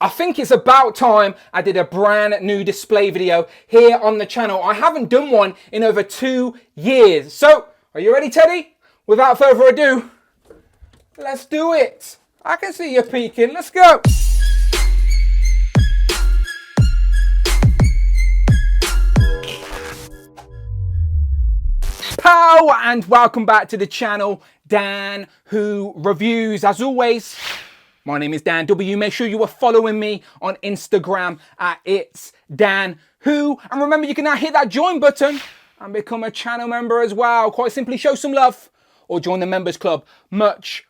I think it's about time I did a brand new display video here on the channel. I haven't done one in over 2 years. So, are you ready, Teddy? Without further ado, let's do it. I can see you peeking. Let's go. Pow, and welcome back to the channel, Dan Who Reviews. As always, my name is Dan W. Make sure you are following me on Instagram at It's Dan Who. And remember, you can now hit that join button and become a channel member as well. Quite simply, show some love or join the members club. Much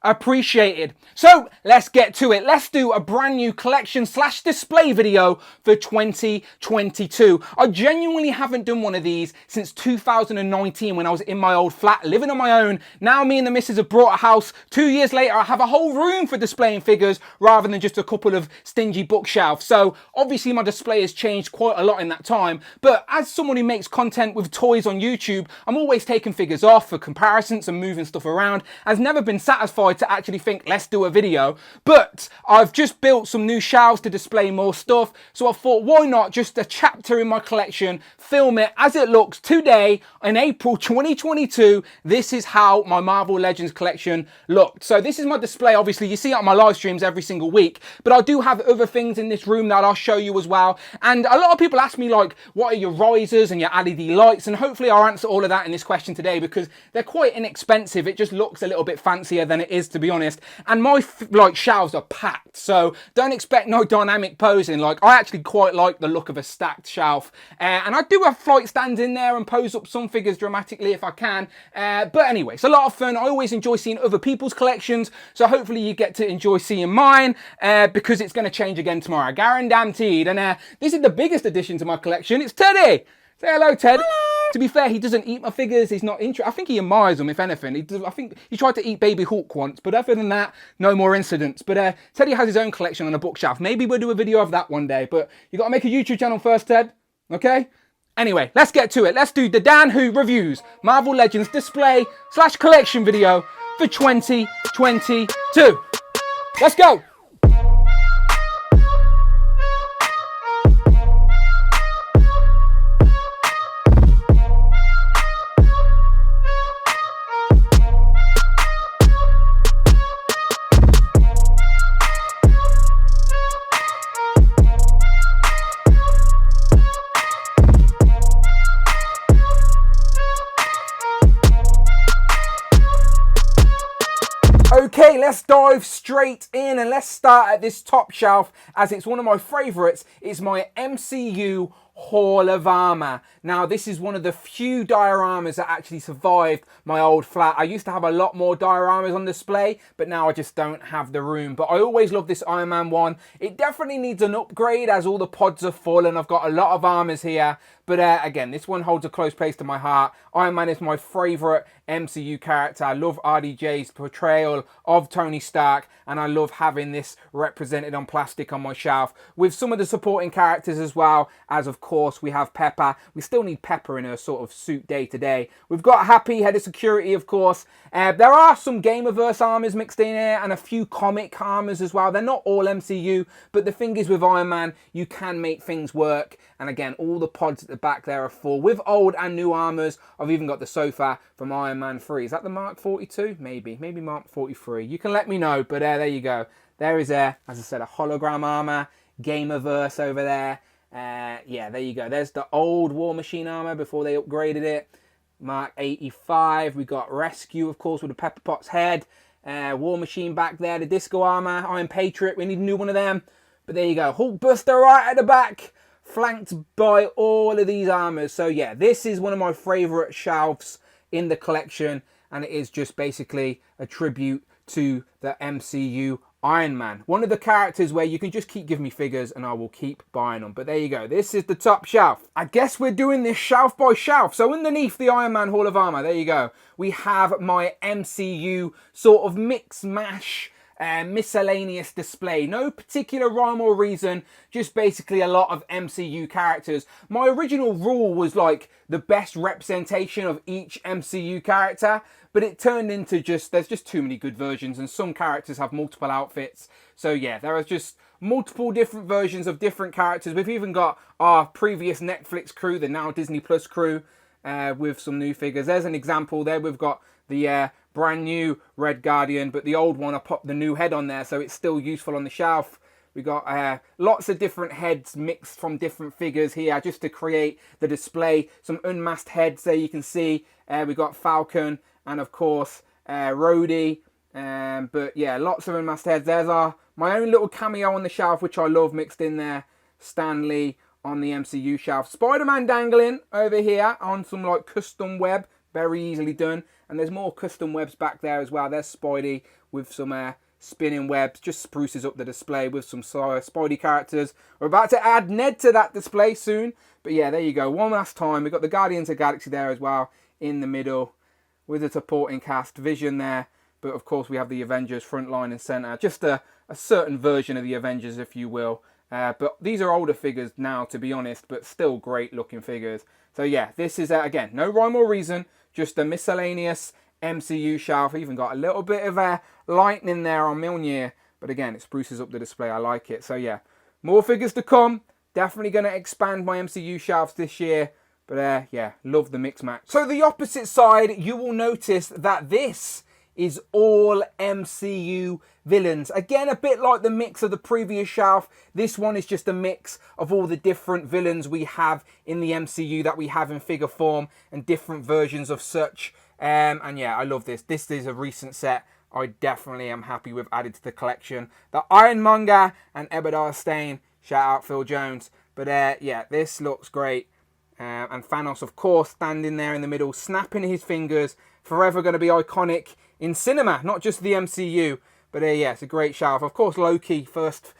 appreciated. So let's get to it. Let's do a brand new collection / display video for 2022. I genuinely haven't done one of these since 2019 when I was in my old flat living on my own. Now me and the missus have bought a house. 2 years later, I have a whole room for displaying figures rather than just a couple of stingy bookshelves. So obviously my display has changed quite a lot in that time. But as someone who makes content with toys on YouTube, I'm always taking figures off for comparisons and moving stuff around. I've never been satisfied to actually think, let's do a video. But I've just built some new shelves to display more stuff. So I thought, why not just a chapter in my collection, film it as it looks today in April 2022. This is how my Marvel Legends collection looked. So this is my display. Obviously, you see it on my live streams every single week. But I do have other things in this room that I'll show you as well. And a lot of people ask me, like, what are your risers and your LED lights? And hopefully I'll answer all of that in this question today because they're quite inexpensive. It just looks a little bit fancier than it is, to be honest. And my shelves are packed, so don't expect no dynamic posing. Like, I actually quite like the look of a stacked shelf, and I do have flight stands in there and pose up some figures dramatically if I can. But anyway, it's a lot of fun. I always enjoy seeing other people's collections, so hopefully you get to enjoy seeing mine because it's going to change again tomorrow, guaranteed. And this is the biggest addition to my collection. It's Teddy. Say hello, Ted. Hello. To be fair, he doesn't eat my figures. He's not interested. I think he admires them, if anything. I think he tried to eat Baby Hulk once, but other than that, no more incidents. But Teddy has his own collection on a bookshelf. Maybe we'll do a video of that one day, but you got to make a YouTube channel first, Ted. Okay? Anyway, let's get to it. Let's do the Dan Who Reviews Marvel Legends display / collection video for 2022. Let's go. Okay, let's dive straight in and let's start at this top shelf as it's one of my favourites. It's my MCU Hall of Armour. Now, this is one of the few dioramas that actually survived my old flat. I used to have a lot more dioramas on display, but now I just don't have the room. But I always love this Iron Man one. It definitely needs an upgrade as all the pods are full and I've got a lot of armours here. But again, this one holds a close place to my heart. Iron Man is my favourite MCU character. I love RDJ's portrayal of Tony Stark, and I love having this represented on plastic on my shelf with some of the supporting characters as well, as of course we have Pepper. We still need Pepper in her sort of suit day to day. We've got Happy, head of security, of course. There are some Gamerverse armors mixed in here and a few comic armors as well. They're not all MCU, but the thing is with Iron Man, you can make things work. And again, all the pods at the back there are full with old and new armors. I've even got the sofa from Iron Man 3. Is that the Mark 42? Maybe Mark 43. You can let me know, but there you go. There is, as I said, a hologram armor, Gamerverse over there. Yeah, there you go. There's the old War Machine armor before they upgraded it. Mark 85. We got Rescue, of course, with the Pepper Potts head. War Machine back there. The Disco armor. Iron Patriot. We need a new one of them. But there you go. Hulkbuster right at the back, flanked by all of these armors. So yeah, this is one of my favorite shelves in the collection, and it is just basically a tribute to the MCU Iron Man. One of the characters where you can just keep giving me figures and I will keep buying them. But there you go. This is the top shelf. I guess we're doing this shelf by shelf. So underneath the Iron Man Hall of Armor, there you go, we have my MCU sort of mix mash miscellaneous display. No particular rhyme or reason, just basically a lot of MCU characters. My original rule was like the best representation of each MCU character, but it turned into just, there's just too many good versions, and some characters have multiple outfits. So yeah, there are just multiple different versions of different characters. We've even got our previous Netflix crew, the now Disney Plus crew, with some new figures. There's an example there. We've got the brand new Red Guardian, but the old one, I popped the new head on there, so it's still useful on the shelf. We got lots of different heads mixed from different figures here just to create the display. Some unmasked heads there you can see. We got Falcon and of course Rhodey. But yeah, lots of unmasked heads. There's my own little cameo on the shelf, which I love, mixed in there. Stan Lee on the MCU shelf. Spider-Man dangling over here on some like custom web. Very easily done. And there's more custom webs back there as well. There's Spidey with some spinning webs. Just spruces up the display with some Spidey characters. We're about to add Ned to that display soon. But yeah, there you go. One last time. We've got the Guardians of the Galaxy there as well in the middle with a supporting cast. Vision there. But of course we have the Avengers front line and centre. Just a certain version of the Avengers, if you will. But these are older figures now, to be honest. But still great looking figures. So yeah, this is, again, no rhyme or reason. Just a miscellaneous MCU shelf. Even got a little bit of lightning there on Mjolnir. But again, it spruces up the display. I like it. So yeah, more figures to come. Definitely going to expand my MCU shelves this year. But yeah, love the mix match. So the opposite side, you will notice that this is all MCU villains. Again, a bit like the mix of the previous shelf. This one is just a mix of all the different villains we have in the MCU that we have in figure form and different versions of such. And yeah, I love this. This is a recent set I definitely am happy with added to the collection. The Ironmonger and Ebadiah Stane. Shout out Phil Jones. But yeah, this looks great. And Thanos, of course, standing there in the middle, snapping his fingers. Forever going to be iconic in cinema, not just the MCU. But yeah, it's a great shelf. Of course, Loki, first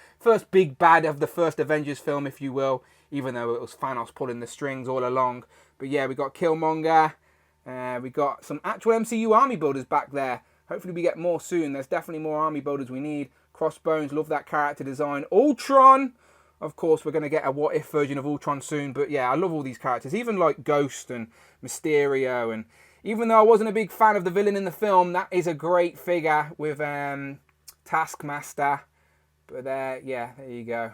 big bad of the first Avengers film, if you will. Even though it was Thanos pulling the strings all along. But yeah, we got Killmonger. We got some actual MCU army builders back there. Hopefully we get more soon. There's definitely more army builders we need. Crossbones, love that character design. Ultron. Of course, we're going to get a what-if version of Ultron soon. But yeah, I love all these characters. Even like Ghost and Mysterio. And even though I wasn't a big fan of the villain in the film, that is a great figure with Taskmaster. But yeah, there you go.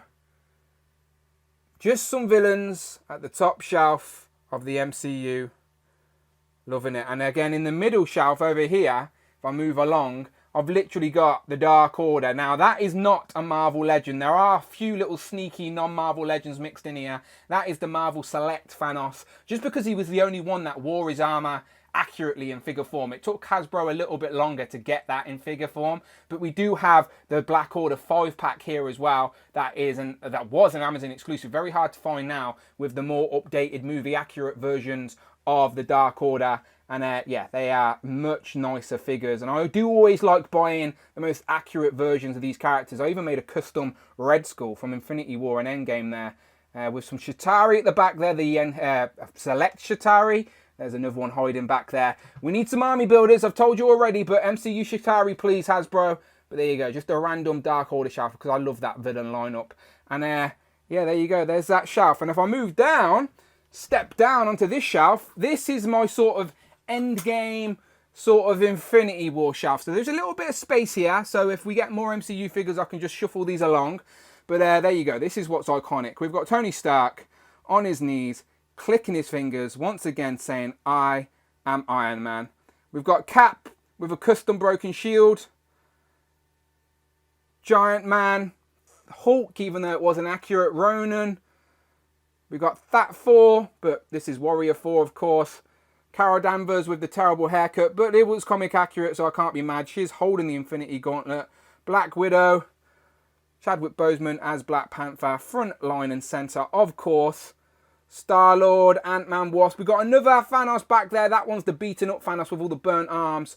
Just some villains at the top shelf of the MCU. Loving it. And again, in the middle shelf over here, if I move along, I've literally got the Dark Order. Now, that is not a Marvel Legend. There are a few little sneaky non-Marvel Legends mixed in here. That is the Marvel Select Thanos. Just because he was the only one that wore his armour accurately in figure form. It took Hasbro a little bit longer to get that in figure form. But we do have the Black Order 5-pack here as well. That was an Amazon exclusive. Very hard to find now with the more updated movie accurate versions of the Dark Order. And yeah, they are much nicer figures. And I do always like buying the most accurate versions of these characters. I even made a custom Red Skull from Infinity War and Endgame there. With some Chitauri at the back there. The Select Chitauri. There's another one hiding back there. We need some army builders. I've told you already. But MCU Chitauri, please, Hasbro. But there you go. Just a random Dark Order shelf. Because I love that villain lineup. And yeah, there you go. There's that shelf. And if I move down, step down onto this shelf. This is my sort of Endgame sort of Infinity War shelf. So there's a little bit of space here. So if we get more MCU figures, I can just shuffle these along. But there you go. This is what's iconic. We've got Tony Stark on his knees, clicking his fingers, once again saying, I am Iron Man. We've got Cap with a custom broken shield. Giant Man. Hulk, even though it wasn't accurate. Ronan. We've got That 4, but this is Warrior 4, of course. Carol Danvers with the terrible haircut, but it was comic accurate, so I can't be mad. She's holding the Infinity Gauntlet. Black Widow. Chadwick Boseman as Black Panther. Front line and centre, of course. Star-Lord, Ant-Man, Wasp. We've got another Thanos back there. That one's the beaten up Thanos with all the burnt arms.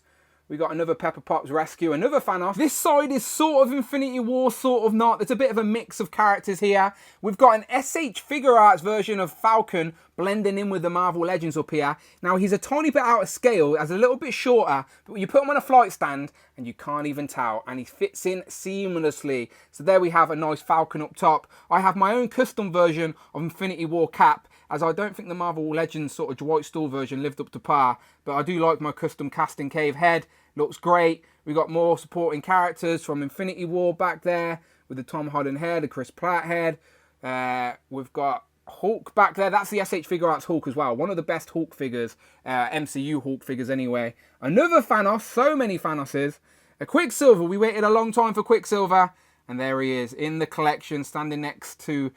We got another Pepper Potts rescue, another Thanos. This side is sort of Infinity War, sort of not. There's a bit of a mix of characters here. We've got an SH Figure Arts version of Falcon blending in with the Marvel Legends up here. Now, he's a tiny bit out of scale, as a little bit shorter, but you put him on a flight stand and you can't even tell, and he fits in seamlessly. So there we have a nice Falcon up top. I have my own custom version of Infinity War Cap, as I don't think the Marvel Legends sort of Dwight Stool version lived up to par, but I do like my custom Casting Cave head. Looks great. We got more supporting characters from Infinity War back there. with the Tom Holland head, the Chris Pratt head. We've got Hulk back there. That's the SH Figure Arts Hulk as well. One of the best Hulk figures, MCU Hulk figures anyway. Another Thanos, so many Thanoses. A Quicksilver, we waited a long time for Quicksilver. And there he is in the collection, standing next to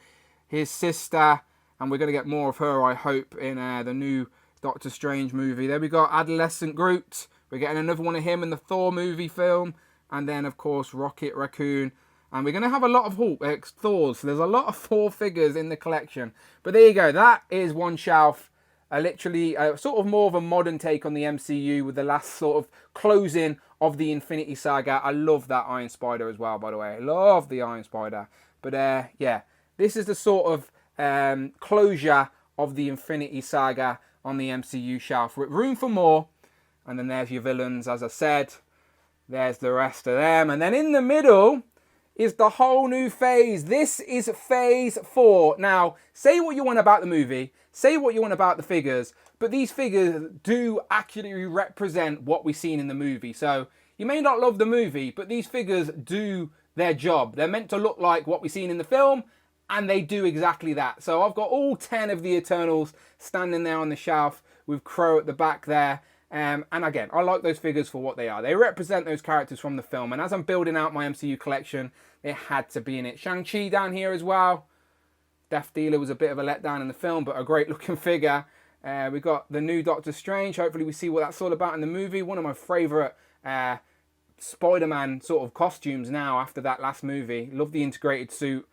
his sister. And we're going to get more of her, I hope, in the new Doctor Strange movie. There we got Adolescent Groot. We're getting another one of him in the Thor movie film. And then, of course, Rocket Raccoon. And we're going to have a lot of Hulk, Thors. So there's a lot of Thor figures in the collection. But there you go. That is one shelf. Literally sort of more of a modern take on the MCU with the last sort of closing of the Infinity Saga. I love that Iron Spider as well, by the way. I love the Iron Spider. But yeah, this is the sort of closure of the Infinity Saga on the MCU shelf. With room for more. And then there's your villains, as I said. There's the rest of them. And then in the middle is the whole new phase. This is phase 4. Now, say what you want about the movie, say what you want about the figures, but these figures do accurately represent what we've seen in the movie. So you may not love the movie, but these figures do their job. They're meant to look like what we've seen in the film, and they do exactly that. So I've got all 10 of the Eternals standing there on the shelf with Crow at the back there. And again, I like those figures for what they are. They represent those characters from the film. And as I'm building out my MCU collection, it had to be in it. Shang-Chi down here as well. Death Dealer was a bit of a letdown in the film, but a great looking figure. We got the new Doctor Strange. Hopefully we see what that's all about in the movie. One of my favourite Spider-Man sort of costumes now after that last movie. Love the integrated suit.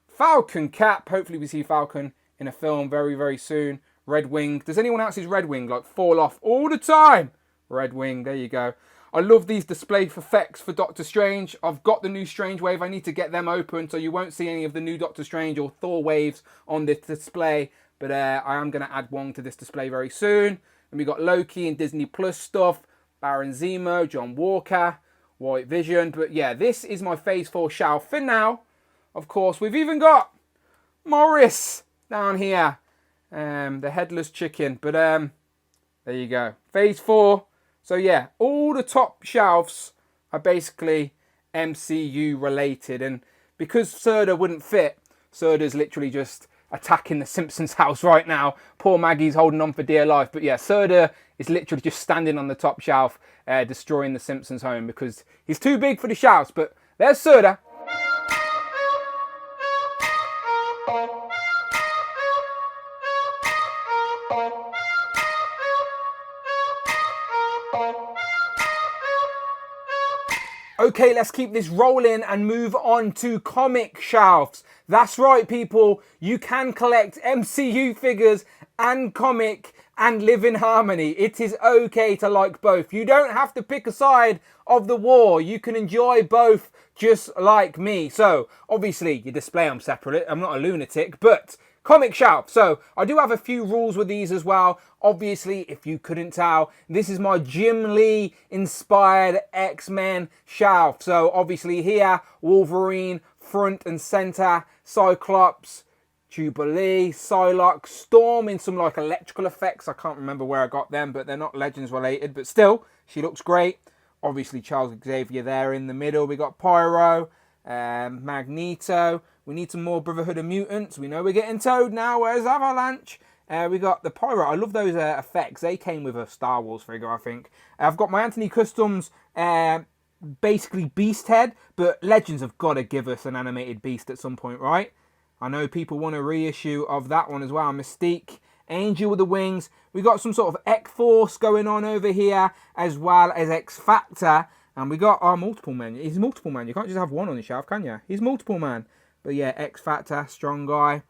Falcon cap. Hopefully we see Falcon in a film very, very soon. Red Wing. Does anyone else's Red Wing like fall off all the time? Red Wing, there you go. I love these display effects for Doctor Strange. I've got the new Strange Wave. I need to get them open so you won't see any of the new Doctor Strange or Thor waves on this display. But I am going to add one to this display very soon. And we got Loki and Disney Plus stuff. Baron Zemo, John Walker, White Vision. But yeah, this is my Phase 4 shelf for now. Of course, we've even got Morris down here. The headless chicken. But there you go. Phase 4. So yeah, all the top shelves are basically MCU related. And because Serta wouldn't fit, Serta's literally just attacking the Simpsons house right now. Poor Maggie's holding on for dear life. But yeah, Serta is literally just standing on the top shelf, destroying the Simpsons home because he's too big for the shelves. But there's Serta. Okay, let's keep this rolling and move on to comic shelves. That's right, people. You can collect MCU figures and comic and live in harmony. It is okay to like both. You don't have to pick a side of the war. You can enjoy both just like me. So, obviously, you display them separately. I'm not a lunatic, but comic shelf. So I do have a few rules with these as well. Obviously, if you couldn't tell, this is my Jim Lee inspired X-Men shelf. So obviously here, Wolverine, front and center, Cyclops, Jubilee, Psylocke, Storm in some like electrical effects. I can't remember where I got them, but they're not Legends related, but still, she looks great. Obviously Charles Xavier there in the middle. We got Pyro, Magneto. We need some more Brotherhood of Mutants. We know we're getting Toad now. Where's Avalanche? We got the Pyro. I love those effects. They came with a Star Wars figure, I think. I've got my Anthony Customs basically Beast head, but Legends have got to give us an animated Beast at some point, right? I know people want a reissue of that one as well. Mystique, Angel with the wings. We got some sort of X-Force going on over here, as well as X-Factor. And we got our multiple man. He's multiple man. You can't just have one on the shelf, can you? He's multiple man. But yeah, X-Factor, strong guy.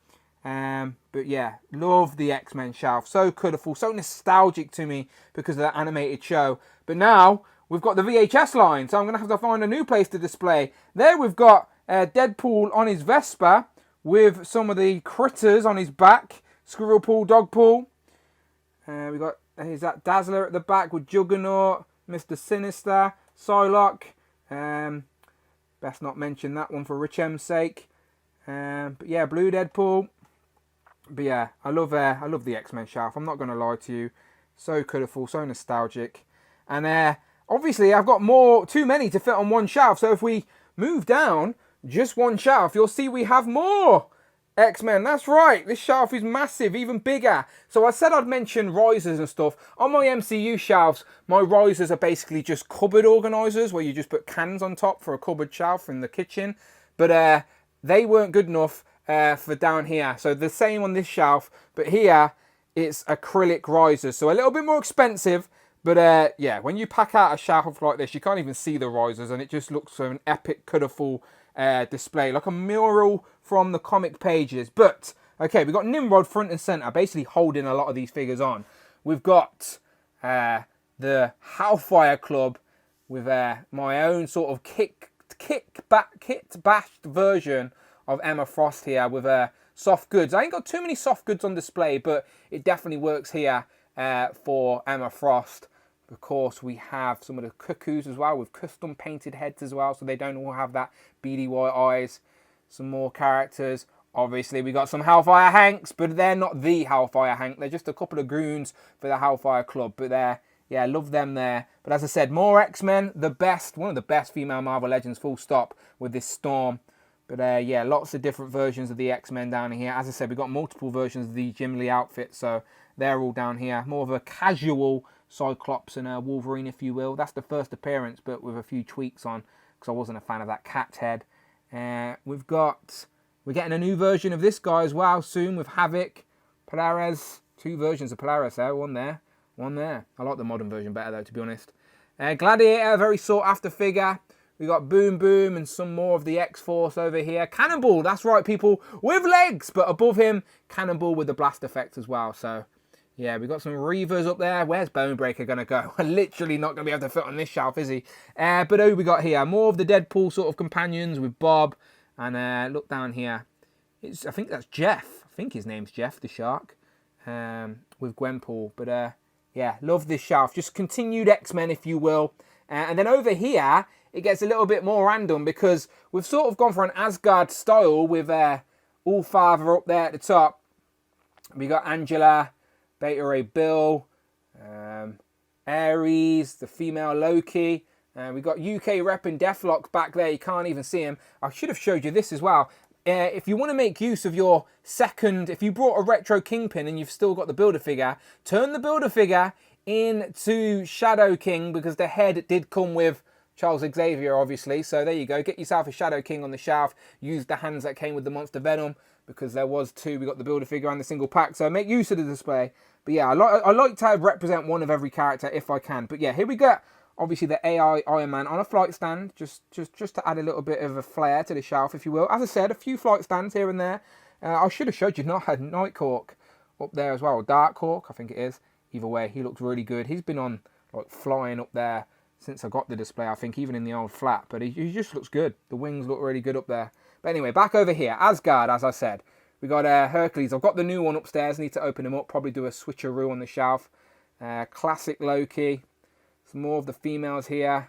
But yeah, love the X-Men shelf. So colourful, so nostalgic to me because of that animated show. But now, we've got the VHS line, so I'm going to have to find a new place to display. There we've got Deadpool on his Vespa with some of the critters on his back. Squirrel Pool, Dog Pool. We've got, is that Dazzler at the back with Juggernaut, Mr. Sinister, Psylocke. Best not mention that one for Rich M's sake. But yeah, Blue Deadpool. But yeah, I love the X-Men shelf. I'm not going to lie to you. So colourful, so nostalgic. And obviously, I've got too many to fit on one shelf. So if we move down just one shelf, you'll see we have more X-Men. That's right, this shelf is massive, even bigger. So I said I'd mention risers and stuff. On my MCU shelves, my risers are basically just cupboard organisers where you just put cans on top for a cupboard shelf in the kitchen. But they weren't good enough for down here. So the same on this shelf, but here it's acrylic risers. So a little bit more expensive. But yeah, when you pack out a shelf like this, you can't even see the risers and it just looks like an epic, colourful display, like a mural from the comic pages. But okay, we've got Nimrod front and centre, basically holding a lot of these figures on. We've got the Hellfire Club with my own sort of kit bashed version of Emma Frost here with soft goods. I ain't got too many soft goods on display, but it definitely works here for Emma Frost. Of course, we have some of the cuckoos as well with custom painted heads as well, so they don't all have that beady white eyes. Some more characters. Obviously, we got some Hellfire Hanks, but they're not the Hellfire Hank. They're just a couple of goons for the Hellfire Club, but yeah, love them there. But as I said, more X-Men, the best, one of the best female Marvel Legends, full stop, with this Storm. But yeah, lots of different versions of the X-Men down here. As I said, we've got multiple versions of the Jim Lee outfit, so they're all down here. More of a casual Cyclops and Wolverine, if you will. That's the first appearance, but with a few tweaks on, because I wasn't a fan of that cat head. We're getting a new version of this guy as well soon with Havoc, Polaris. Two versions of Polaris there, one there, one there. I like the modern version better though, to be honest. Gladiator, very sought after figure. We got Boom Boom and some more of the X-Force over here. Cannonball, that's right people, with legs, but above him, Cannonball with the blast effect as well. So yeah, we got some Reavers up there. Where's Bonebreaker going to go? Literally not going to be able to fit on this shelf, is he? But who we got here? More of the Deadpool sort of companions with Bob. And look down here. I think that's Jeff. I think his name's Jeff the Shark. With Gwenpool. But yeah, love this shelf. Just continued X-Men, if you will. And then over here, it gets a little bit more random because we've sort of gone for an Asgard style with All-Father up there at the top. We got Angela, Beta Ray Bill, Ares, the female Loki. We got UK repping Deathlock back there. You can't even see him. I should have showed you this as well. If you want to make use of your second, if you brought a retro Kingpin and you've still got the Build-A-Figure, turn the Build-A-Figure into Shadow King because the head did come with Charles Xavier, obviously. So there you go. Get yourself a Shadow King on the shelf. Use the hands that came with the Monster Venom because there was two. We got the Build-A-Figure and the single pack. So make use of the display. But yeah, I like to represent one of every character if I can. But yeah, here we go. Obviously the AI Iron Man on a flight stand, just to add a little bit of a flair to the shelf, if you will. As I said, a few flight stands here and there. I should have showed you Night Hawk up there as well. Dark Hawk, I think it is. Either way, he looks really good. He's been on like flying up there since I got the display, I think, even in the old flat. But he just looks good. The wings look really good up there. But anyway, back over here. Asgard, as I said. We got Hercules. I've got the new one upstairs. Need to open him up. Probably do a switcheroo on the shelf. Classic Loki. Some more of the females here.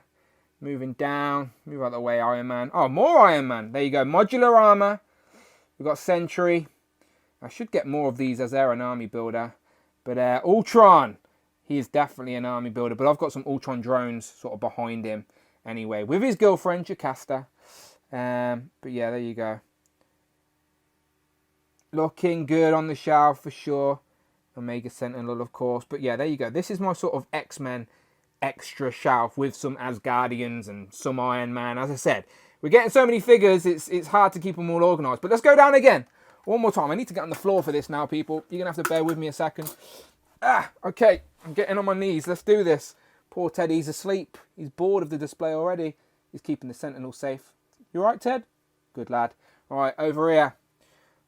Moving down. Move out of the way, Iron Man. Oh, more Iron Man. There you go. Modular armor. We've got Sentry. I should get more of these as they're an army builder. But Ultron. He is definitely an army builder. But I've got some Ultron drones sort of behind him. Anyway, with his girlfriend, Jocasta. But yeah, there you go. Looking good on the shelf for sure. Omega Sentinel, of course. But yeah, there you go. This is my sort of X-Men extra shelf with some Asgardians and some Iron Man. As I said, we're getting so many figures, it's hard to keep them all organised. But let's go down again. One more time. I need to get on the floor for this now, people. You're going to have to bear with me a second. Okay. I'm getting on my knees. Let's do this. Poor Teddy's asleep. He's bored of the display already. He's keeping the Sentinel safe. You alright, Ted? Good lad. Alright, over here.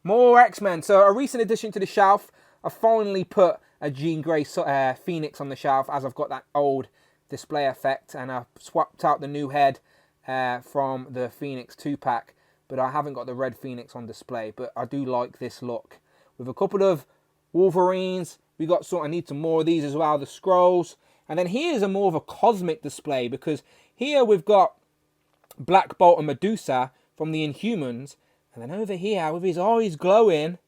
More X-Men. So a recent addition to the shelf. I finally put a Jean Grey Phoenix on the shelf as I've got that old display effect, and I swapped out the new head from the Phoenix 2-pack, but I haven't got the red Phoenix on display. But I do like this look with a couple of Wolverines. We got I need some more of these as well, the Skrulls. And then here's a more of a cosmic display, because here we've got Black Bolt and Medusa from the Inhumans, and then over here with his eyes glowing,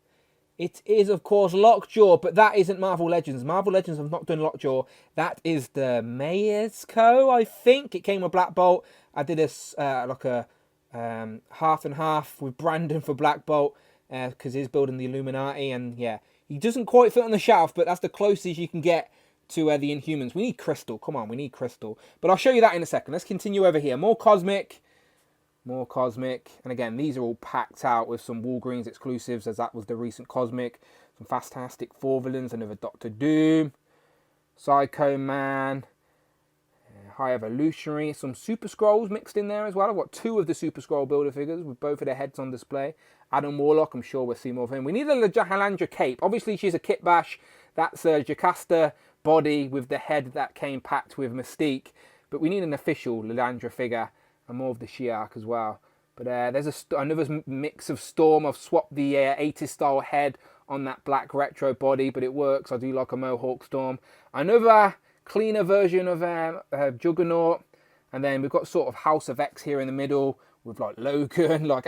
it is, of course, Lockjaw, but that isn't Marvel Legends. Marvel Legends have not done Lockjaw. That is the Mayers Co., I think. It came with Black Bolt. I did like a half and half with Brandon for Black Bolt, because he's building the Illuminati, and yeah, he doesn't quite fit on the shelf, but that's the closest you can get to the Inhumans. We need Crystal. Come on, we need Crystal. But I'll show you that in a second. Let's continue over here. More Cosmic. More Cosmic. And again, these are all packed out with some Walgreens exclusives, as that was the recent Cosmic. Some Fantastic Four villains. Another Doctor Doom. Psycho Man. High Evolutionary. Some Super Scrolls mixed in there as well. I've got 2 of the Super Scroll builder figures with both of their heads on display. Adam Warlock, I'm sure we'll see more of him. We need a Jahalandra cape. Obviously, she's a kit bash. That's a Jocasta body with the head that came packed with Mystique. But we need an official Lilandra figure and more of the Shi'ar as well. But there's another mix of Storm. I've swapped the 80s style head on that black retro body, but it works. I do like a Mohawk Storm. Another cleaner version of Juggernaut. And then we've got sort of House of X here in the middle with like Logan. Like,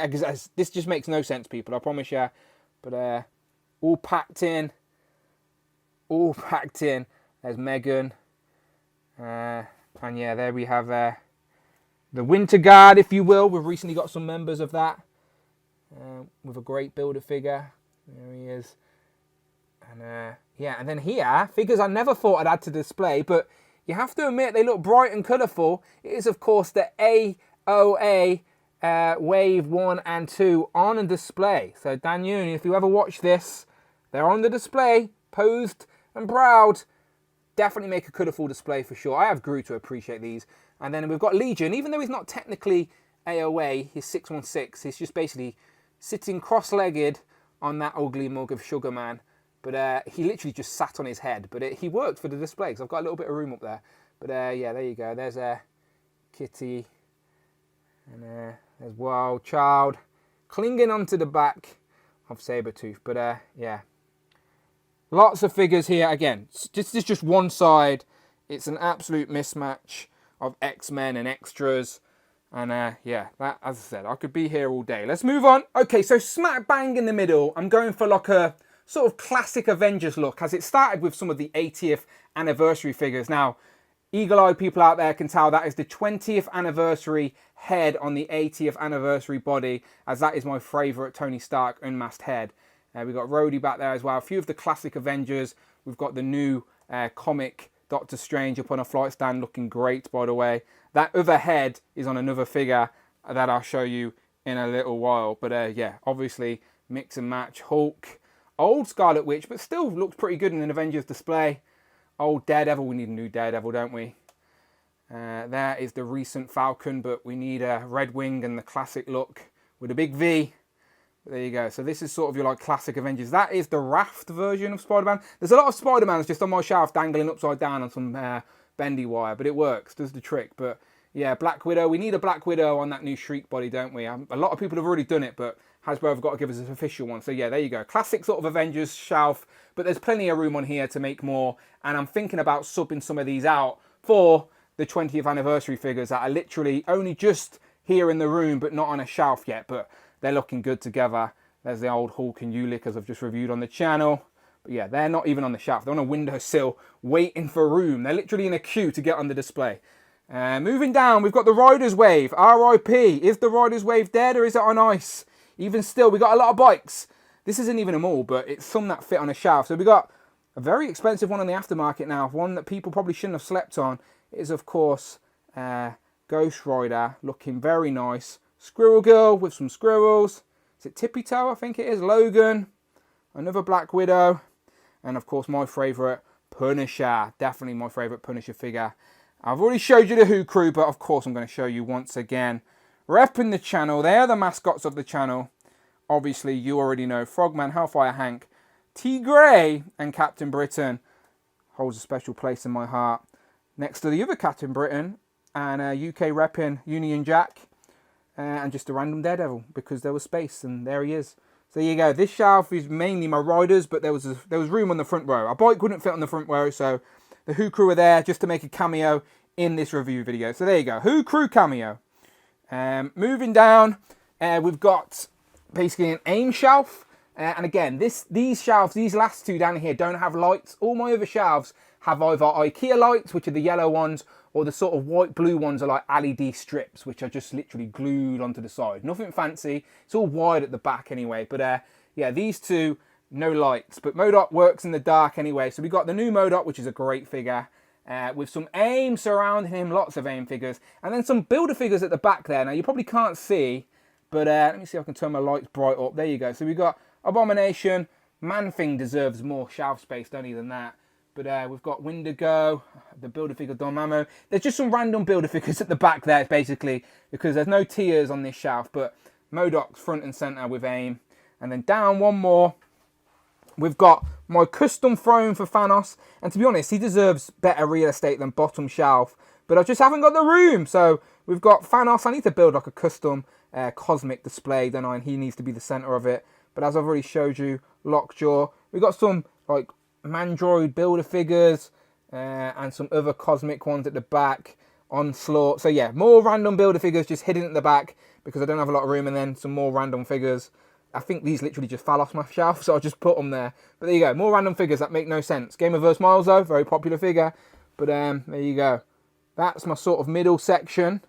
this just makes no sense, people, I promise you. But all packed in. All packed in. There's Megan. And yeah, there we have the Winter Guard, if you will. We've recently got some members of that. With a great builder figure. There he is. And yeah, and then here, figures I never thought I'd add to display, but you have to admit they look bright and colourful. It is, of course, the AOA Wave 1 and 2 on display. So, Dan Yoon, if you ever watch this, they're on the display, posed and proud. Definitely make a colourful display for sure. I have grew to appreciate these. And then we've got Legion. Even though he's not technically AOA, he's 616. He's just basically sitting cross-legged on that ugly mug of Sugar Man. But he literally just sat on his head. But he worked for the display, because I've got a little bit of room up there. But yeah, there you go. There's Kitty. And there's Wild Child. Clinging onto the back of Sabretooth. But yeah. Lots of figures here. Again, this is just one side. It's an absolute mismatch of X-Men and extras. And yeah, that, as I said, I could be here all day. Let's move on. Okay, so smack bang in the middle, I'm going for like a sort of classic Avengers look, as it started with some of the 80th anniversary figures. Now, eagle-eyed people out there can tell that is the 20th anniversary head on the 80th anniversary body, as that is my favourite Tony Stark unmasked head. We've got Rhodey back there as well. A few of the classic Avengers. We've got the new comic Doctor Strange up on a flight stand, looking great, by the way. That other head is on another figure that I'll show you in a little while. But yeah, obviously mix and match. Hulk, old Scarlet Witch, but still looks pretty good in an Avengers display. Old Daredevil, we need a new Daredevil, don't we? There is the recent Falcon, but we need a Red Wing and the classic look with a big V. There you go. So this is sort of your like classic Avengers. That is the Raft version of Spider-Man. There's a lot of Spider-Mans just on my shelf dangling upside down on some bendy wire, but it works, does the trick. But yeah, Black Widow. We need a Black Widow on that new Shriek body, don't we? A lot of people have already done it, but Hasbro have got to give us an official one. So yeah, there you go. Classic sort of Avengers shelf, but there's plenty of room on here to make more. And I'm thinking about subbing some of these out for the 20th anniversary figures that are literally only just here in the room, but not on a shelf yet. But they're looking good together. There's the old Hulk and Ulick, as I've just reviewed on the channel. But yeah, they're not even on the shelf. They're on a windowsill waiting for room. They're literally in a queue to get on the display. Moving down, we've got the Riders Wave. RIP. Is the Riders Wave dead or is it on ice? Even still, we got a lot of bikes. This isn't even a mall, but it's some that fit on a shelf. So we got a very expensive one on the aftermarket now. One that people probably shouldn't have slept on. It is, of course, Ghost Rider. Looking very nice. Squirrel Girl with some squirrels. Is it Tippy Toe? I think it is. Logan. Another Black Widow. And of course my favourite, Punisher. Definitely my favourite Punisher figure. I've already showed you the Who crew, but of course I'm going to show you once again. Repping the channel. They are the mascots of the channel. Obviously you already know. Frogman, Hellfire Hank, T. Grey and Captain Britain. Holds a special place in my heart. Next to the other Captain Britain and UK repping Union Jack. And just a random Daredevil, because there was space, and there he is. So there you go. This shelf is mainly my riders, but there was room on the front row. Our bike wouldn't fit on the front row, so the Who crew are there just to make a cameo in this review video. So there you go. Who crew cameo. Moving down, we've got basically an AIM shelf. And again, these shelves, these last two down here don't have lights. All my other shelves have either IKEA lights, which are the yellow ones, or the sort of white blue ones are like LED strips, which are just literally glued onto the side. Nothing fancy. It's all wide at the back anyway. But yeah, these two, no lights. But MODOK works in the dark anyway. So we got the new MODOK, which is a great figure, with some AIM surrounding him, lots of AIM figures, and then some Builder figures at the back there. Now you probably can't see, but let me see if I can turn my lights bright up. There you go. So we got Abomination. Man-Thing deserves more shelf space, don't he, than that. But we've got Wendigo, the Builder figure Dormammu. There's just some random Builder figures at the back there, basically, because there's no tiers on this shelf. But MODOK's front and centre with AIM. And then down one more, we've got my custom throne for Thanos. And to be honest, he deserves better real estate than bottom shelf. But I just haven't got the room. So we've got Thanos. I need to build like a custom cosmic display, don't I? And he needs to be the centre of it. But as I've already showed you, Lockjaw. We've got some like Mandroid Builder figures and some other cosmic ones at the back. Onslaught. So yeah, more random Builder figures just hidden at the back because I don't have a lot of room, and then some more random figures. I think these literally just fell off my shelf, so I just put them there. But there you go, more random figures that make no sense. Game of Earth Miles though, very popular figure. But there you go. That's my sort of middle section.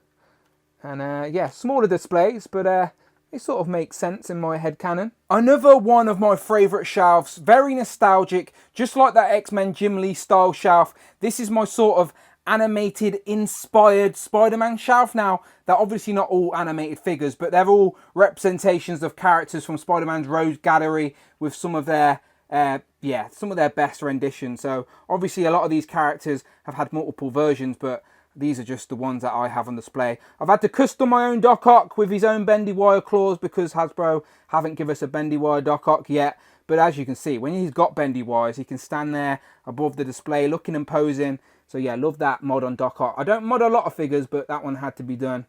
And yeah, smaller displays, but it sort of makes sense in my headcanon. Another one of my favourite shelves, very nostalgic, just like that X-Men Jim Lee style shelf. This is my sort of animated, inspired Spider-Man shelf. Now, they're obviously not all animated figures, but they're all representations of characters from Spider-Man's Rogues Gallery with some of their, some of their best renditions. So, obviously, a lot of these characters have had multiple versions, but these are just the ones that I have on display. I've had to custom my own Doc Ock with his own bendy wire claws because Hasbro haven't given us a bendy wire Doc Ock yet. But as you can see, when he's got bendy wires, he can stand there above the display looking and posing. So yeah, love that mod on Doc Ock. I don't mod a lot of figures, but that one had to be done.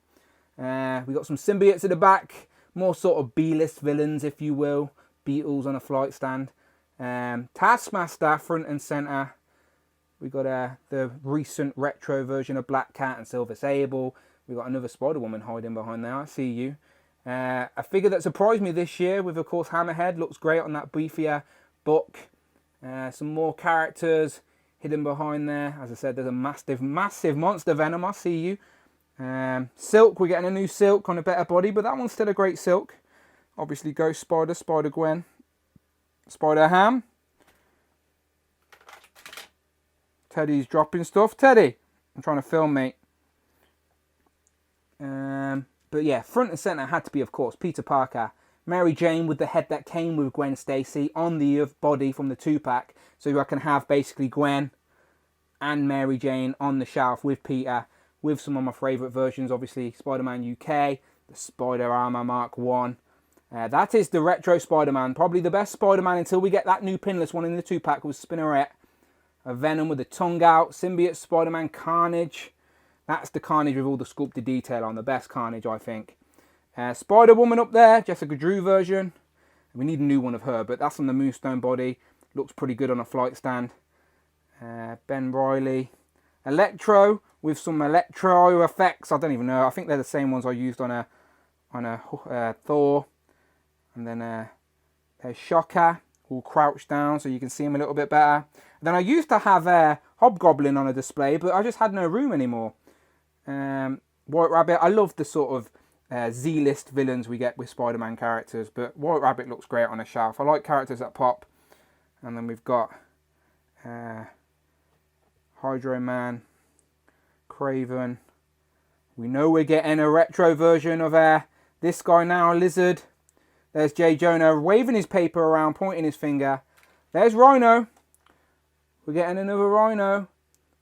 We got some symbiotes at the back. More sort of B-list villains, if you will. Beetles on a flight stand. Taskmaster, front and centre. We got the recent retro version of Black Cat and Silver Sable. We got another Spider-Woman hiding behind there. I see you. A figure that surprised me this year with, of course, Hammerhead. Looks great on that beefier book. Some more characters hidden behind there. As I said, there's a massive monster Venom. I see you. Silk. We're getting a new Silk on a better body, but that one's still a great Silk. Obviously, Ghost Spider, Spider-Gwen, Spider-Ham. Teddy's dropping stuff. Teddy, I'm trying to film, mate. But yeah, front and centre had to be, of course, Peter Parker. Mary Jane with the head that came with Gwen Stacy on the body from the 2-pack. So I can have basically Gwen and Mary Jane on the shelf with Peter, with some of my favourite versions, obviously Spider-Man UK, the Spider Armour Mark 1. That is the retro Spider-Man, probably the best Spider-Man until we get that new pinless one in the 2-pack with Spinneret. A Venom with the tongue out, Symbiote Spider-Man Carnage. That's the Carnage with all the sculpted detail on, the best Carnage, I think. Spider-Woman up there, Jessica Drew version. We need a new one of her, but that's on the Moonstone body. Looks pretty good on a flight stand. Ben Reilly. Electro with some Electro effects. I don't even know. I think they're the same ones I used on a Thor. And then there's Shocker, all crouched down so you can see him a little bit better. Then I used to have Hobgoblin on a display, but I just had no room anymore. White Rabbit. I love the sort of Z-list villains we get with Spider-Man characters, but White Rabbit looks great on a shelf. I like characters that pop. And then we've got Hydro Man, Craven. We know we're getting a retro version of this guy now, Lizard. There's J. Jonah waving his paper around, pointing his finger. There's Rhino. We're getting another Rhino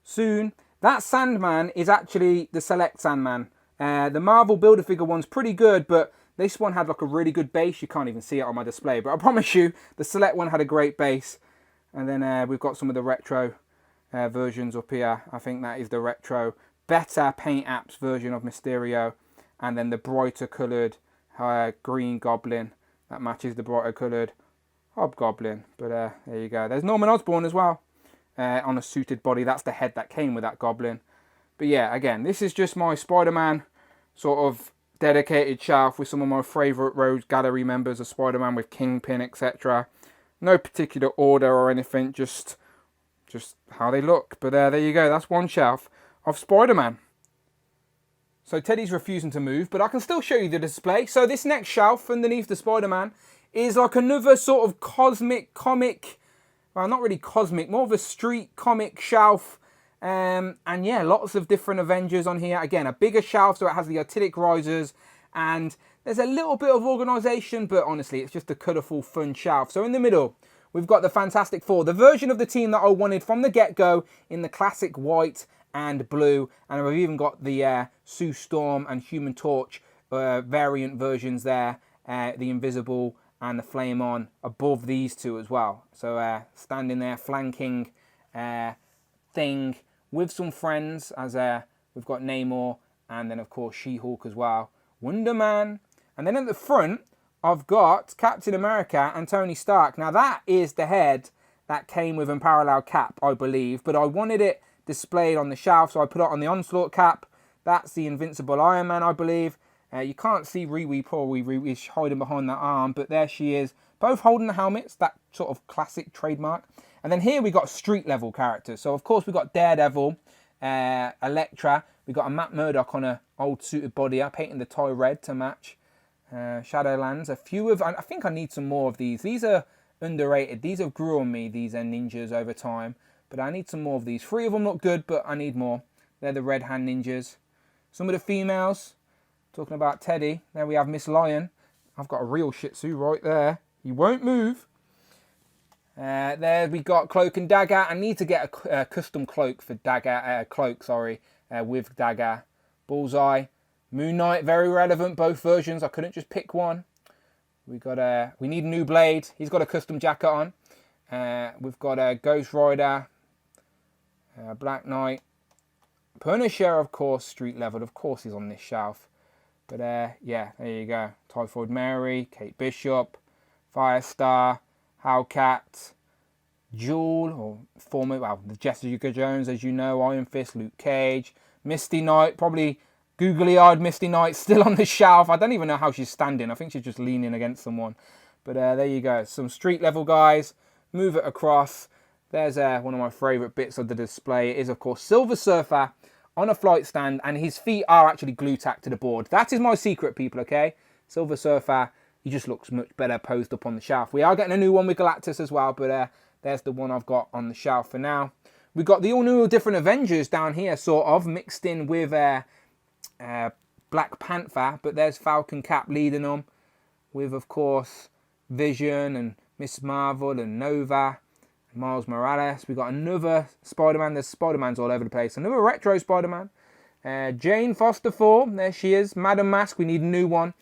soon. That Sandman is actually the Select Sandman. The Marvel Build-A-Figure one's pretty good, but this one had like a really good base. You can't even see it on my display, but I promise you, the Select one had a great base. And then we've got some of the retro versions up here. I think that is the retro, better paint apps version of Mysterio. And then the brighter coloured Green Goblin. That matches the brighter coloured Hobgoblin. But there you go. There's Norman Osborn as well. On a suited body. That's the head that came with that Goblin. But yeah, again, this is just my Spider-Man sort of dedicated shelf with some of my favourite Rogues Gallery members of Spider-Man with Kingpin, etc. No particular order or anything, just how they look. But there you go. That's one shelf of Spider-Man. So Teddy's refusing to move, but I can still show you the display. So this next shelf underneath the Spider-Man is like another sort of cosmic comic, well, not really cosmic, more of a street comic shelf. And yeah, lots of different Avengers on here. Again, a bigger shelf, so it has the artistic risers, and there's a little bit of organisation, but honestly, it's just a colourful, fun shelf. So in the middle, we've got the Fantastic Four, the version of the team that I wanted from the get-go in the classic white and blue, and we've even got the Sue Storm and Human Torch variant versions there, the Invisible and the Flame On above these two as well. So standing there, flanking Thing with some friends, as we've got Namor, and then of course She-Hulk as well, Wonder Man, and then at the front I've got Captain America and Tony Stark. Now that is the head that came with Unparalleled cap, I believe, but I wanted it displayed on the shelf, so I put it on the Onslaught cap. That's the Invincible Iron Man, I believe. You can't see Riri, poor Riri, is hiding behind that arm, but there she is, both holding the helmets, that sort of classic trademark. And then here we got street level characters. So of course we got Daredevil, Elektra, we got a Matt Murdock on a old suited body. I painted the tie red to match. Shadowlands, a few of, I think I need some more of these. These are underrated. These have grew on me, these are ninjas over time, but I need some more of these. 3 of them look good, but I need more. They're the Red Hand Ninjas. Some of the females, talking about Teddy, there we have Miss Lion. I've got a real Shih Tzu right there. He won't move. There we got Cloak and Dagger. I need to get a custom cloak for Dagger, with Dagger. Bullseye, Moon Knight, very relevant, both versions. I couldn't just pick one. We need a new Blade. He's got a custom jacket on. We've got a Ghost Rider, Black Knight, Punisher, of course, street level. Of course, he's on this shelf. But yeah, there you go. Typhoid Mary, Kate Bishop, Firestar, Hellcat, Jewel, or former, well, the Jessica Jones, as you know, Iron Fist, Luke Cage, Misty Knight, probably googly-eyed Misty Knight, still on the shelf. I don't even know how she's standing. I think she's just leaning against someone. But there you go. Some street level guys. Move it across. There's one of my favourite bits of the display. It is, of course, Silver Surfer on a flight stand, and his feet are actually glue tacked to the board. That is my secret, people, okay? Silver Surfer, he just looks much better posed up on the shelf. We are getting a new one with Galactus as well, but there's the one I've got on the shelf for now. We've got the all new different Avengers down here, sort of, mixed in with Black Panther, but there's Falcon Cap leading them, with, of course, Vision and Miss Marvel and Nova, and Miles Morales. We've got another Spider-Man. There's Spider-Mans all over the place. Another retro Spider-Man. Jane Foster 4, there she is. Madam Mask, we need a new one.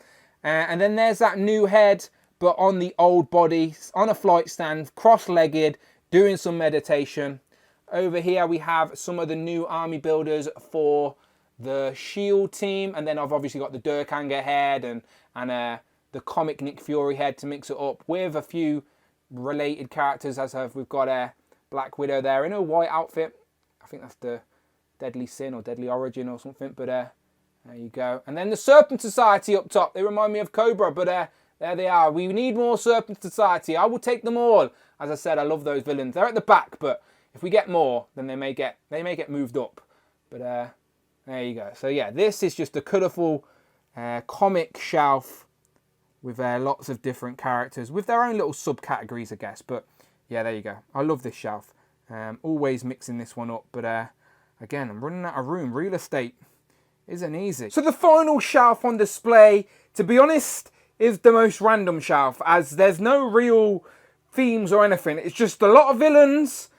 And then there's that new head, but on the old body, on a flight stand, cross-legged, doing some meditation. Over here we have some of the new army builders for the S.H.I.E.L.D. team, and then I've obviously got the Dirk Anger head and the comic Nick Fury head to mix it up with a few related characters, as we've got a Black Widow there in a white outfit. I think that's the Deadly Sin or Deadly Origin or something, but there you go. And then the Serpent Society up top. They remind me of Cobra, but there they are. We need more Serpent Society. I will take them all. As I said, I love those villains. They're at the back, but if we get more, then they may get moved up. But there you go. So yeah, this is just a colourful comic shelf with lots of different characters with their own little subcategories, I guess. But yeah, there you go. I love this shelf. Always mixing this one up. But again, I'm running out of room. Real estate isn't easy. So the final shelf on display, to be honest, is the most random shelf, as there's no real themes or anything. It's just a lot of villains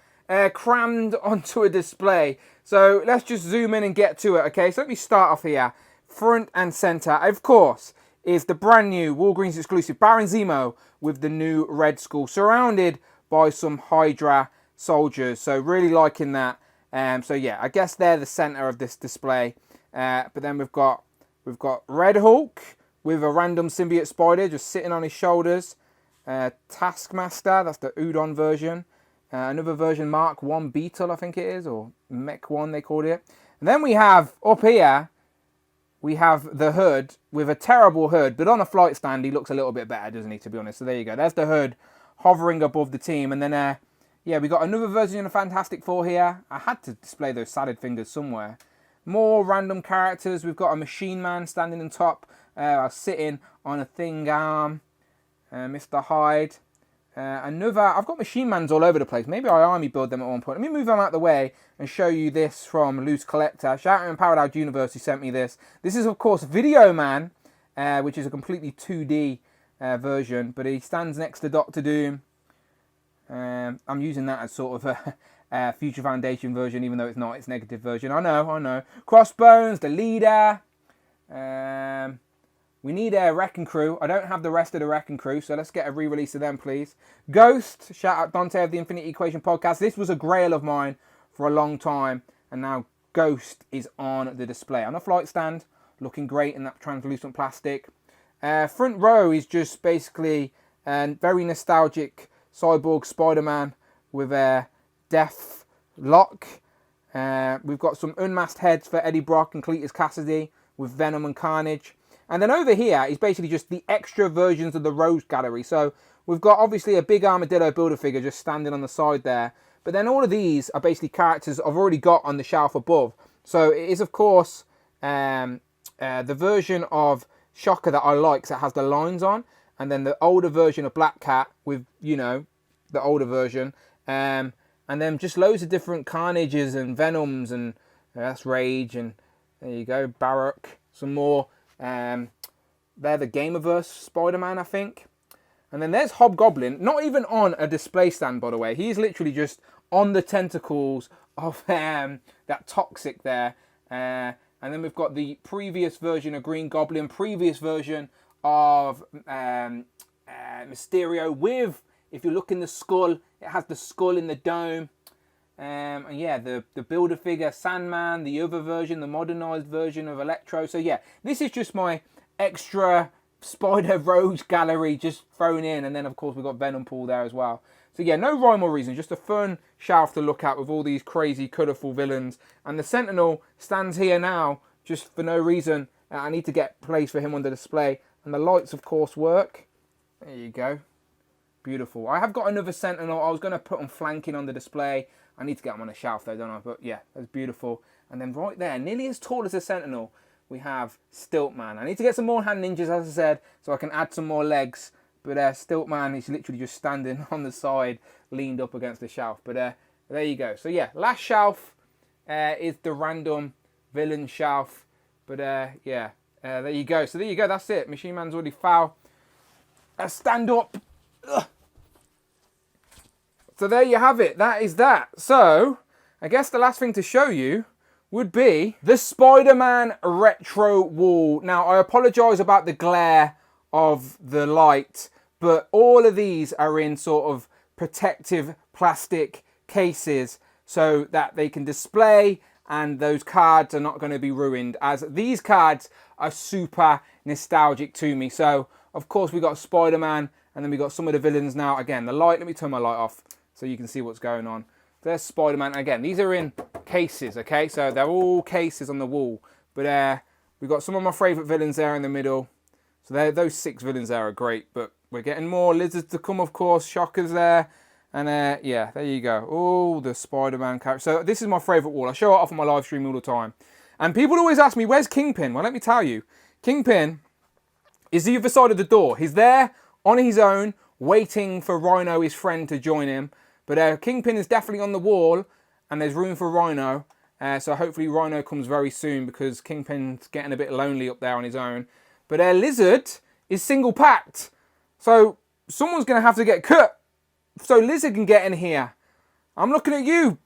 crammed onto a display. So let's just zoom in and get to it, okay? So let me start off here. Front and center, of course, is the brand new Walgreens exclusive Baron Zemo with the new Red Skull, surrounded by some Hydra soldiers. So really liking that. So yeah, I guess they're the center of this display. But then we've got Red Hulk with a random symbiote spider just sitting on his shoulders. Taskmaster, that's the Udon version. Another version, Mark 1 Beetle, I think it is, or Mech 1 they called it. And then we have, up here, we have the Hood with a terrible Hood, but on a flight stand he looks a little bit better, doesn't he, to be honest. So there you go, there's the Hood hovering above the team. And then, yeah, we got another version of Fantastic Four here. I had to display those salad fingers somewhere. More random characters. We've got a Machine Man standing on top, sitting on a thing arm. Mr. Hyde. I've got Machine Mans all over the place. Maybe I army build them at one point. Let me move them out of the way and show you this from Loose Collector. Shout out to Powered Universe who sent me this. This is, of course, Video Man, which is a completely 2D version, but he stands next to Doctor Doom. I'm using that as sort of a Future Foundation version, even though it's not. It's negative version. I know. Crossbones, the leader. We need a Wrecking Crew. I don't have the rest of the Wrecking Crew, so let's get a re-release of them, please. Ghost, shout out Dante of the Infinite Equation podcast. This was a grail of mine for a long time, and now Ghost is on the display. On a flight stand, looking great in that translucent plastic. Front row is just basically a very nostalgic Cyborg Spider-Man with a death lock. We've got some unmasked heads for Eddie Brock and Cletus Cassidy with Venom and Carnage. And then over here is basically just the extra versions of the Rose Gallery. So we've got obviously a big Armadillo Build-A-Figure just standing on the side there. But then all of these are basically characters I've already got on the shelf above. So it is, of course, the version of Shocker that I like, so it has the lines on. And then the older version of Black Cat with, the older version. And then just loads of different Carnages and Venoms. And that's Rage. And there you go, Barak. Some more. They're the Gamerverse Spider-Man, I think. And then there's Hobgoblin, not even on a display stand, by the way. He's literally just on the tentacles of that Toxic there. And then we've got the previous version of Green Goblin, previous version of Mysterio with, if you look in the skull, it has the skull in the dome. And yeah, the Build-A-Figure Sandman, the other version, the modernized version of Electro. So yeah, this is just my extra Spider Rose Gallery just thrown in. And then, of course, we've got Venom Pool there as well. So yeah, no rhyme or reason, just a fun shelf to look at with all these crazy, colourful villains. And the Sentinel stands here now just for no reason. I need to get place for him on the display. And the lights, of course, work. There you go. Beautiful. I have got another Sentinel I was going to put on flanking on the display. I need to get them on a shelf though, don't I? But yeah, that's beautiful. And then right there, nearly as tall as a Sentinel, we have Stiltman. I need to get some more hand ninjas, as I said, so I can add some more legs. But Stiltman is literally just standing on the side, leaned up against the shelf. But there you go. So yeah, last shelf is the random villain shelf. But yeah, there you go. So there you go, that's it. Machine Man's already foul. Stand up. Ugh. So there you have it. That is that. So I guess the last thing to show you would be the Spider-Man retro wall. Now, I apologise about the glare of the light, but all of these are in sort of protective plastic cases so that they can display and those cards are not going to be ruined, as these cards are super nostalgic to me. So, of course, we got Spider-Man and then we got some of the villains now. Again, the light, let me turn my light off so you can see what's going on. There's Spider-Man. Again, these are in cases, okay? So they're all cases on the wall. But we've got some of my favourite villains there in the middle. So those 6 villains there are great. But we're getting more lizards to come, of course. Shockers there. And yeah, there you go. Oh, the Spider-Man character. So this is my favourite wall. I show it off on my live stream all the time. And people always ask me, where's Kingpin? Well, let me tell you. Kingpin is the other side of the door. He's there on his own, waiting for Rhino, his friend, to join him. But Kingpin is definitely on the wall, and there's room for Rhino. So hopefully Rhino comes very soon, because Kingpin's getting a bit lonely up there on his own. But Lizard is single-packed. So someone's going to have to get cut so Lizard can get in here. I'm looking at you,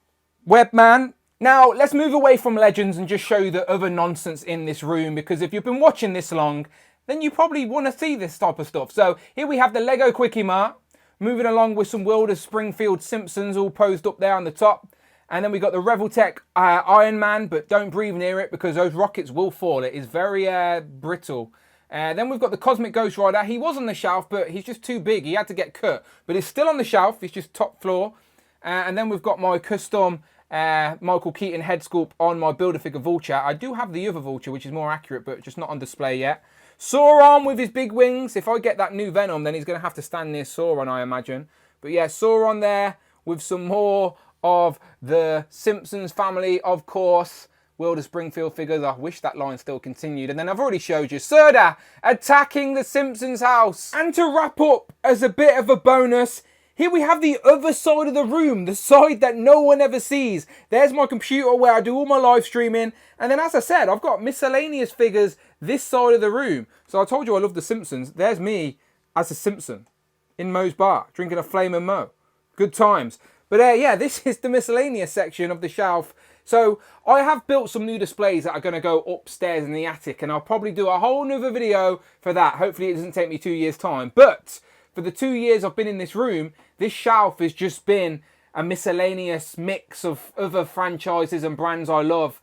Webman. Now, let's move away from Legends and just show you the other nonsense in this room, because if you've been watching this long, then you probably want to see this type of stuff. So here we have the Lego Quickie Mart. Moving along with some World of Springfield Simpsons all posed up there on the top. And then we got the Reveltech Iron Man, but don't breathe near it because those rockets will fall. It is very brittle. Then we've got the Cosmic Ghost Rider. He was on the shelf, but he's just too big. He had to get cut. But he's still on the shelf. He's just top floor. And then we've got my custom Michael Keaton head sculpt on my Build-A-Figure Vulture. I do have the other Vulture, which is more accurate, but just not on display yet. Sauron with his big wings. If I get that new Venom, then he's going to have to stand near Sauron, I imagine. But yeah, Sauron there with some more of the Simpsons family, of course, World of Springfield figures. I wish that line still continued. And then I've already showed you Serda attacking the Simpsons house. And to wrap up, as a bit of a bonus, here we have the other side of the room, the side that no one ever sees. There's my computer where I do all my live streaming. And then, as I said, I've got miscellaneous figures this side of the room. So I told you I love the Simpsons. There's me as a Simpson in Moe's bar, drinking a Flame and Moe. Good times. But yeah, this is the miscellaneous section of the shelf. So I have built some new displays that are going to go upstairs in the attic, and I'll probably do a whole nother video for that. Hopefully it doesn't take me 2 years' time. But for the 2 years I've been in this room, this shelf has just been a miscellaneous mix of other franchises and brands I love.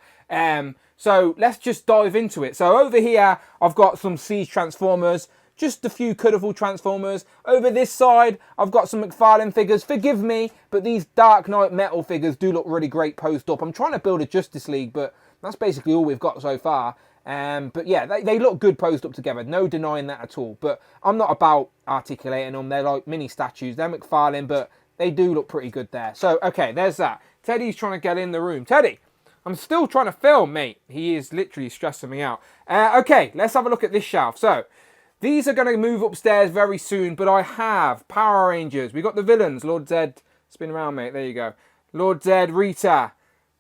So let's just dive into it. So over here, I've got some Siege Transformers, just a few cuddable Transformers. Over this side, I've got some McFarlane figures. Forgive me, but these Dark Knight metal figures do look really great posed up. I'm trying to build a Justice League, but that's basically all we've got so far. But yeah, they look good posed up together. No denying that at all. But I'm not about articulating them. They're like mini statues. They're McFarlane, but they do look pretty good there. So, okay, there's that. Teddy's trying to get in the room. Teddy, I'm still trying to film, mate. He is literally stressing me out. Okay, let's have a look at this shelf. So, these are going to move upstairs very soon, but I have Power Rangers. We got the villains. Lord Zed. Spin around, mate. There you go. Lord Zed, Rita,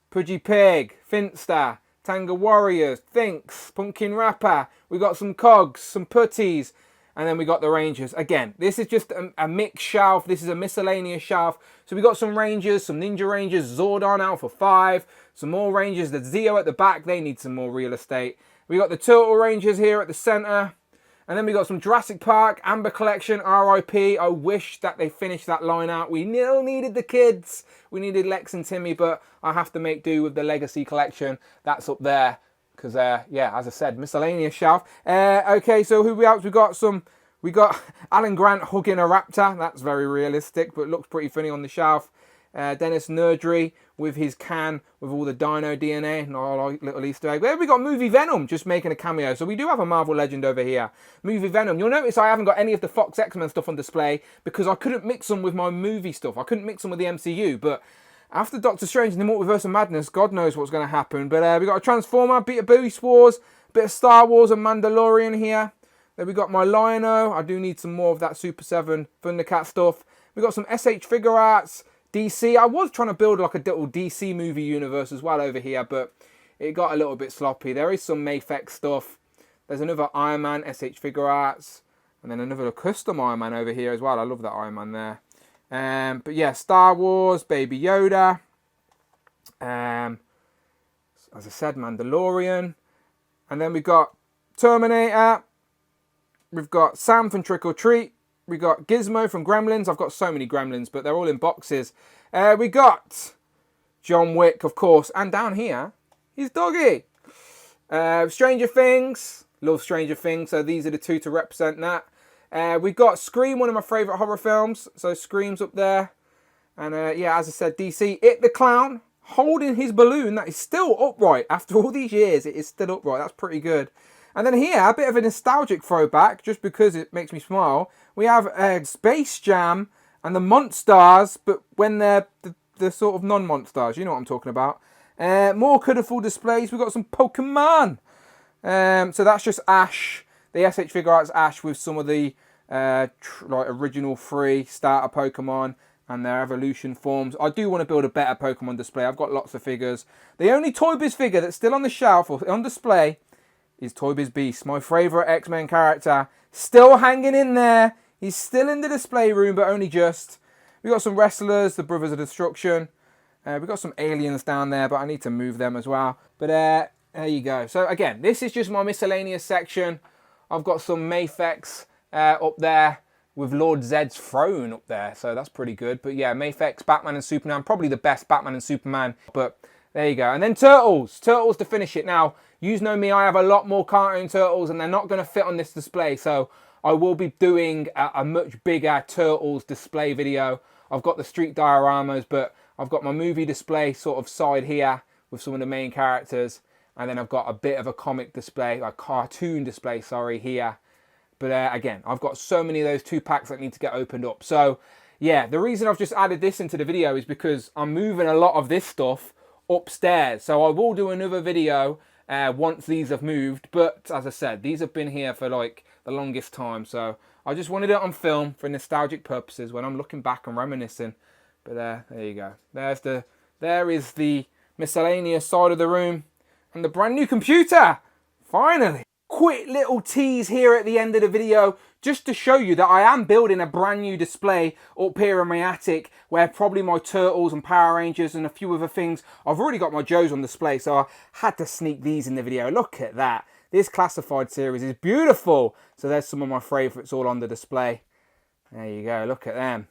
Pudgy Pig, Finster, Tanga Warriors, Thinks, Pumpkin Rapper. We got some Cogs, some Putties, and then we got the Rangers. Again, this is just a mixed shelf. This is a miscellaneous shelf. So we got some Rangers, some Ninja Rangers, Zordon Alpha 5, some more Rangers. The Zeo at the back, they need some more real estate. We got the Turtle Rangers here at the centre. And then we got some Jurassic Park, Amber Collection, RIP. I wish that they finished that line out. We still needed the kids. We needed Lex and Timmy, but I have to make do with the Legacy Collection. That's up there. Because, yeah, as I said, miscellaneous shelf. Okay, so who else? We got Alan Grant hugging a raptor. That's very realistic, but looks pretty funny on the shelf. Dennis Nerdry with his can with all the dino DNA and all little Easter egg. There we got Movie Venom just making a cameo. So we do have a Marvel Legend over here. Movie Venom. You'll notice I haven't got any of the Fox X-Men stuff on display because I couldn't mix them with my movie stuff. I couldn't mix them with the MCU. But after Doctor Strange and the Multiverse of Madness, God knows what's going to happen. But we got a Transformer, bit of Beast Wars, bit of Star Wars and Mandalorian here. Then we got my Lion-O. I do need some more of that Super 7 Thundercat stuff. We got some SH Figure Arts. DC, I was trying to build like a little DC movie universe as well over here, but it got a little bit sloppy. There is some Mayfex stuff. There's another Iron Man, SH Figure Arts, and then another custom Iron Man over here as well. I love that Iron Man there. But yeah, Star Wars, Baby Yoda. As I said, Mandalorian. And then we got Terminator. We've got Sam from Trick or Treat. We got Gizmo from Gremlins. I've got so many Gremlins, but they're all in boxes. We got John Wick, of course. And down here, he's Doggy. Stranger Things. Love Stranger Things. So these are the two to represent that. We got Scream, one of my favourite horror films. So Scream's up there. And yeah, as I said, DC. It the Clown, holding his balloon. That is still upright. After all these years, it is still upright. That's pretty good. And then here, a bit of a nostalgic throwback, just because it makes me smile. We have Space Jam and the Monstars, but when they're the sort of non-Monstars. You know what I'm talking about. More colourful displays. We've got some Pokemon. So that's just Ash. The SH Figure Arts Ash with some of the like original 3 starter Pokemon and their evolution forms. I do want to build a better Pokemon display. I've got lots of figures. The only Toy Biz figure that's still on the shelf or on display is Toy Biz Beast, my favourite X-Men character. Still hanging in there. He's still in the display room, but only just. We got some wrestlers, the Brothers of Destruction. We got some aliens down there, but I need to move them as well. But there you go. So again, this is just my miscellaneous section. I've got some Mayfex up there with Lord Zed's throne up there. So that's pretty good. But yeah, Mayfex, Batman and Superman. Probably the best Batman and Superman. But there you go. And then Turtles. Turtles to finish it. Now, you know me, I have a lot more cartoon Turtles and they're not going to fit on this display. So I will be doing a much bigger Turtles display video. I've got the street dioramas, but I've got my movie display sort of side here with some of the main characters. And then I've got a bit of a comic display, a cartoon display, sorry, here. But again, I've got so many of those 2-packs that need to get opened up. So yeah, the reason I've just added this into the video is because I'm moving a lot of this stuff upstairs. So I will do another video once these have moved. But as I said, these have been here for like the longest time. So I just wanted it on film for nostalgic purposes when I'm looking back and reminiscing. But there you go. There is the miscellaneous side of the room and the brand new computer. Finally. Quick little tease here at the end of the video just to show you that I am building a brand new display up here in my attic where probably my Turtles and Power Rangers and a few other things. I've already got my Joes on display, so I had to sneak these in the video. Look at that. This classified series is beautiful. So there's some of my favourites all on the display. There you go, look at them.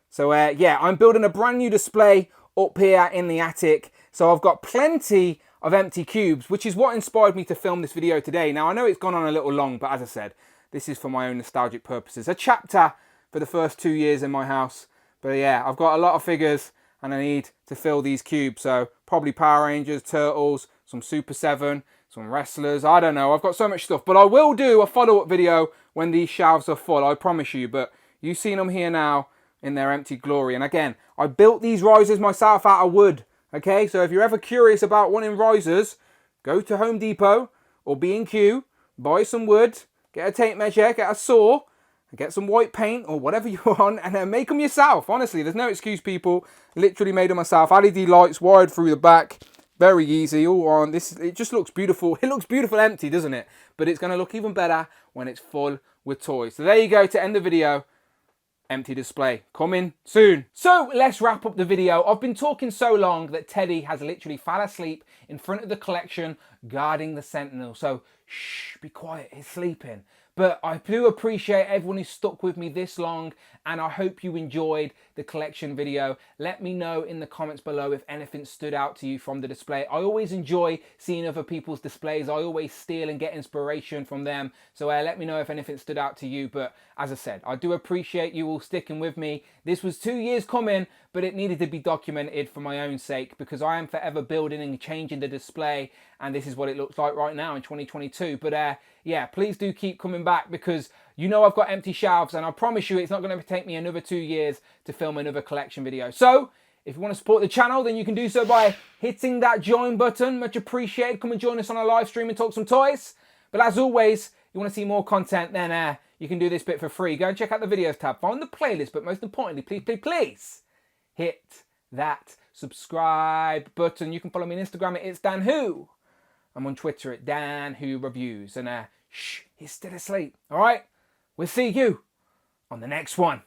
So yeah, I'm building a brand new display up here in the attic. So I've got plenty of empty cubes, which is what inspired me to film this video today. Now, I know it's gone on a little long, but as I said, this is for my own nostalgic purposes. A chapter for the first 2 years in my house. But yeah, I've got a lot of figures and I need to fill these cubes. So probably Power Rangers, Turtles, some Super 7, some wrestlers. I don't know. I've got so much stuff. But I will do a follow-up video when these shelves are full, I promise you. But you've seen them here now in their empty glory. And again, I built these risers myself out of wood. Okay, so if you're ever curious about wanting risers, go to Home Depot or B&Q, buy some wood, get a tape measure, get a saw, and get some white paint or whatever you want, and then make them yourself. Honestly, there's no excuse, people. Literally made them myself. LED lights wired through the back. Very easy, all on. It just looks beautiful. It looks beautiful empty, doesn't it? But it's going to look even better when it's full with toys. So there you go to end the video. Empty display coming soon. So let's wrap up the video. I've been talking so long that Teddy has literally fell asleep in front of the collection guarding the Sentinel. So shh, be quiet, he's sleeping. But I do appreciate everyone who stuck with me this long, and I hope you enjoyed the collection video. Let me know in the comments below if anything stood out to you from the display. I always enjoy seeing other people's displays. I always steal and get inspiration from them. So let me know if anything stood out to you. But as I said, I do appreciate you all sticking with me. This was 2 years coming, but it needed to be documented for my own sake because I am forever building and changing the display, and this is what it looks like right now in 2022. But yeah, please do keep coming back because you know I've got empty shelves, and I promise you it's not going to take me another 2 years to film another collection video. So if you want to support the channel, then you can do so by hitting that join button. Much appreciated. Come and join us on a live stream and talk some toys. But as always, you want to see more content, then you can do this bit for free. Go and check out the videos tab, find the playlist, but most importantly, please hit that subscribe button. You can follow me on Instagram at It's Dan Who. I'm on Twitter at Dan Who Reviews. And shh, he's still asleep. All right, we'll see you on the next one.